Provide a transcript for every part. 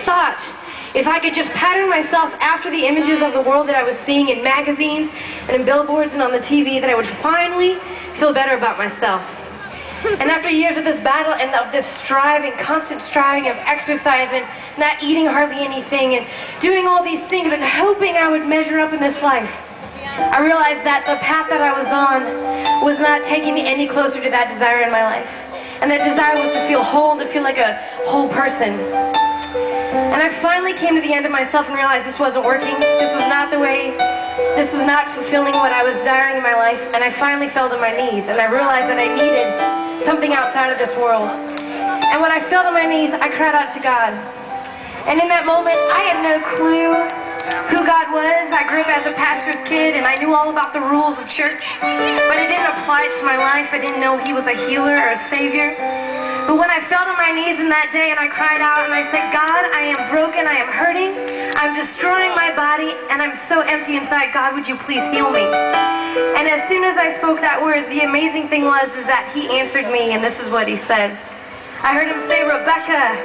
thought if I could just pattern myself after the images of the world that I was seeing in magazines and in billboards and on the TV, that I would finally feel better about myself. And after years of this battle and of this striving, constant striving of exercise and not eating hardly anything and doing all these things and hoping I would measure up in this life, I realized that the path that I was on was not taking me any closer to that desire in my life. And that desire was to feel whole, to feel like a whole person. And I finally came to the end of myself and realized this wasn't working. This was not the way, this was not fulfilling what I was desiring in my life. And I finally fell to my knees and I realized that I needed something outside of this world. And when I fell to my knees, I cried out to God. And in that moment, I had no clue who God was. I grew up as a pastor's kid and I knew all about the rules of church, but it didn't apply to my life. I didn't know He was a healer or a savior. But when I fell to my knees in that day and I cried out and I said, God, I am broken, I am hurting, I'm destroying my body, and I'm so empty inside. God, would you please heal me? And as soon as I spoke that words, the amazing thing was that He answered me, and this is what He said. I heard Him say, Rebecca,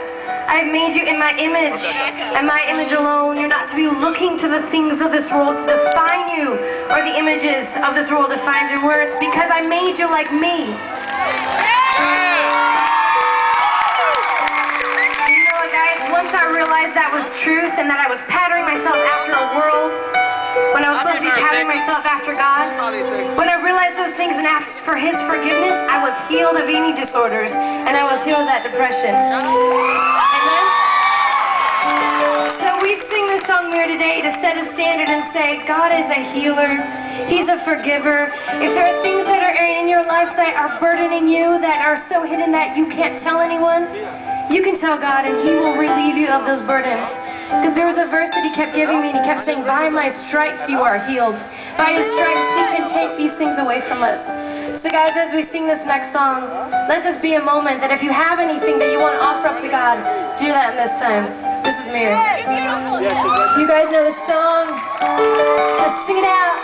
I have made you in my image, and my image alone. You're not to be looking to the things of this world to define you, or the images of this world to find your worth, because I made you like me. You know what, guys? Once I realized that was truth, and that I was patterning myself after a world, when I was supposed to be patterning myself after God, when I realized those things and asked for His forgiveness, I was healed of eating disorders, and I was healed of that depression. Amen? So we sing this song here today to set a standard and say, God is a healer, He's a forgiver. If there are things that are in your life that are burdening you, that are so hidden that you can't tell anyone, you can tell God and He will relieve you of those burdens. There was a verse that He kept giving me and He kept saying, by my stripes you are healed. By His stripes He can take these things away from us. So guys, as we sing this next song, let this be a moment that if you have anything that you want to offer up to God, do that in this time. This is Mary. You guys know the song. Let's sing it out.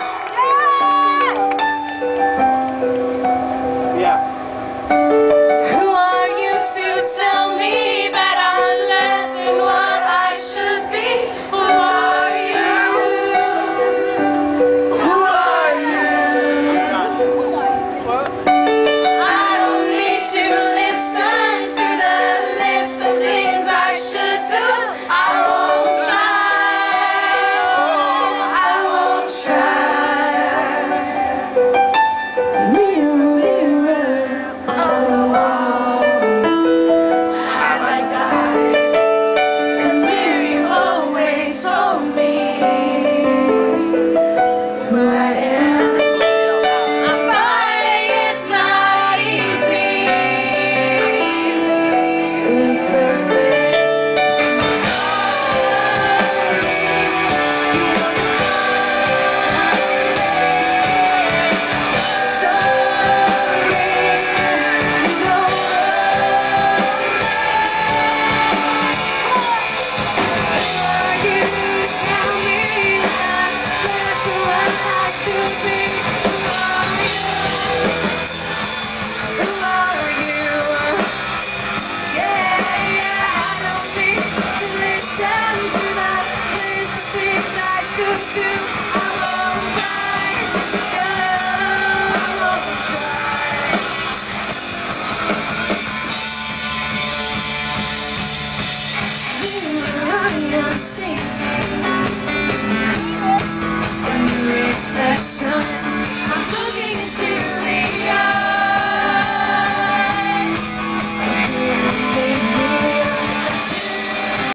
Who are you to tell me that I'm less than what I should be? Who are you? Who are you? I don't need to listen to the list of things I should do. I won't try. I won't try. Mirror, mirror on the wall, have I got it? 'Cause Mary always told me who I am. I'm finding it's not easy to be perfect.